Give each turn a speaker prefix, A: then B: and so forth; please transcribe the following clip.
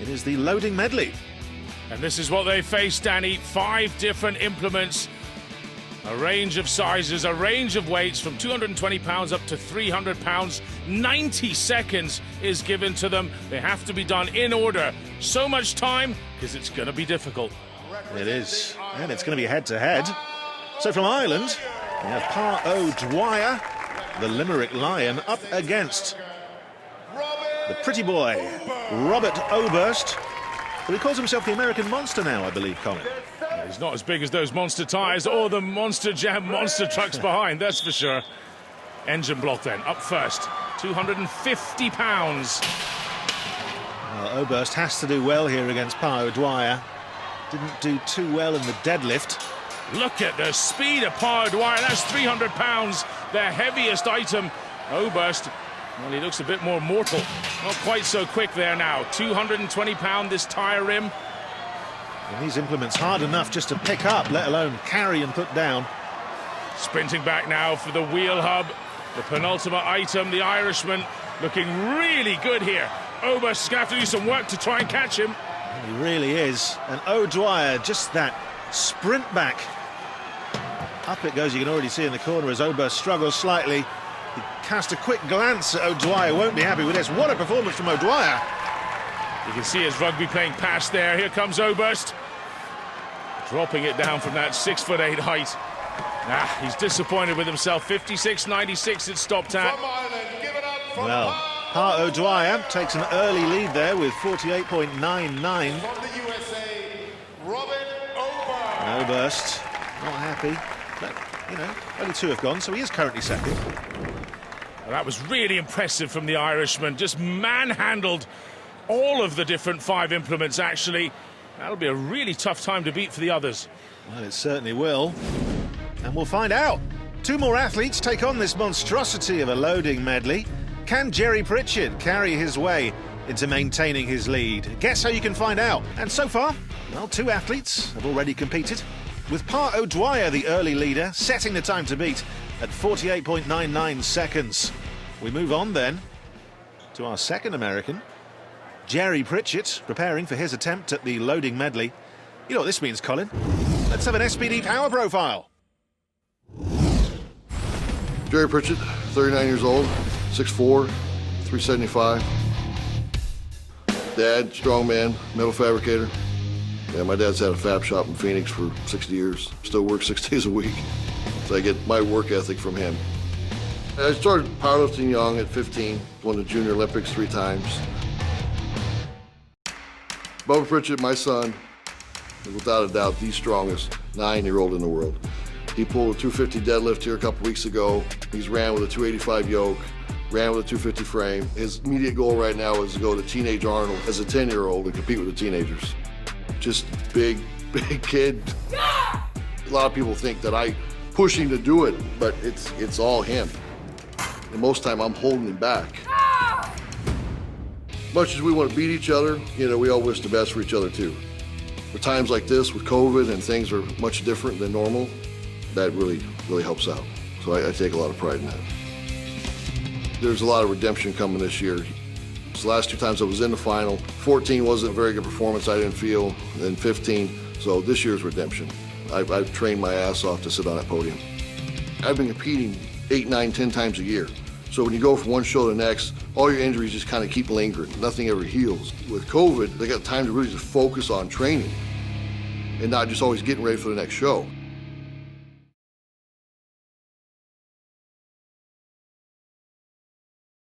A: It is the loading medley.
B: And this is what they face, Danny. 5 different implements, a range of sizes, a range of weights from 220 pounds up to 300 pounds. 90 seconds is given to them. They have to be done in order. So much time, because it's going to be difficult.
A: It is, and it's going to be head-to-head. So from Ireland, we have Pa O'Dwyer, the Limerick Lion, up against the pretty boy, Robert Oberst. But he calls himself the American Monster now, I believe, Colin.
B: Yeah, he's not as big as those monster tyres or the Monster Jam monster trucks behind, that's for sure. Engine block then, up first. 250 pounds.
A: Well, Oberst has to do well here against Pa O'Dwyer. Didn't do too well in the deadlift.
B: Look at the speed of Pa O'Dwyer. That's 300 pounds, their heaviest item. Oberst, well, he looks a bit more mortal. Not quite so quick there now. 220 pound, this tyre rim.
A: And these implements hard enough just to pick up, let alone carry and put down.
B: Sprinting back now for the wheel hub. The penultimate item, the Irishman, looking really good here. Oberst is going to have to do some work to try and catch him.
A: He really is. And O'Dwyer, just that sprint back. Up it goes, you can already see in the corner as Oberst struggles slightly. He cast a quick glance at O'Dwyer, won't be happy with this. What a performance from O'Dwyer.
B: You can see his rugby playing pass there. Here comes Oberst. Dropping it down from that 6'8" height. He's disappointed with himself. 56.96 it stopped at.
A: Well, Pa O'Dwyer takes an early lead there with 48.99. And Oberst, not happy. But, you know, only 2 have gone, so he is currently second.
B: Well, that was really impressive from the Irishman. Just manhandled all of the different 5 implements, actually. That'll be a really tough time to beat for the others.
A: Well, it certainly will. And we'll find out. 2 more athletes take on this monstrosity of a loading medley. Can Jerry Pritchard carry his way into maintaining his lead? Guess how you can find out. And so far, well, 2 athletes have already competed, with Pa O'Dwyer, the early leader, setting the time to beat at 48.99 seconds. We move on then to our second American, Jerry Pritchard, preparing for his attempt at the loading medley. You know what this means, Colin? Let's have an SPD power profile.
C: Jerry Pritchard, 39 years old, 6'4", 375. Dad, strongman, metal fabricator. Yeah, my dad's had a fab shop in Phoenix for 60 years. Still works 6 days a week. So I get my work ethic from him. I started powerlifting young at 15, won the Junior Olympics 3 times. Bubba Pritchard, my son, is without a doubt the strongest 9-year-old in the world. He pulled a 250 deadlift here a couple weeks ago. He's ran with a 285 yoke, ran with a 250 frame. His immediate goal right now is to go to Teenage Arnold as a 10-year-old and compete with the teenagers. Just big kid. A lot of people think that I push him to do it, but it's all him. And most time I'm holding him back. Much as we want to beat each other, you know, we all wish the best for each other too. For times like this with COVID and things are much different than normal, that really helps out. So I take a lot of pride in that. There's a lot of redemption coming this year. So the last 2 times I was in the final, 14 wasn't a very good performance, I didn't feel, then 15. So this year's redemption. I've trained my ass off to sit on that podium. I've been competing 8, 9, 10 times a year. So when you go from one show to the next, all your injuries just kind of keep lingering. Nothing ever heals. With COVID, they got time to really just focus on training and not just always getting ready for the next show.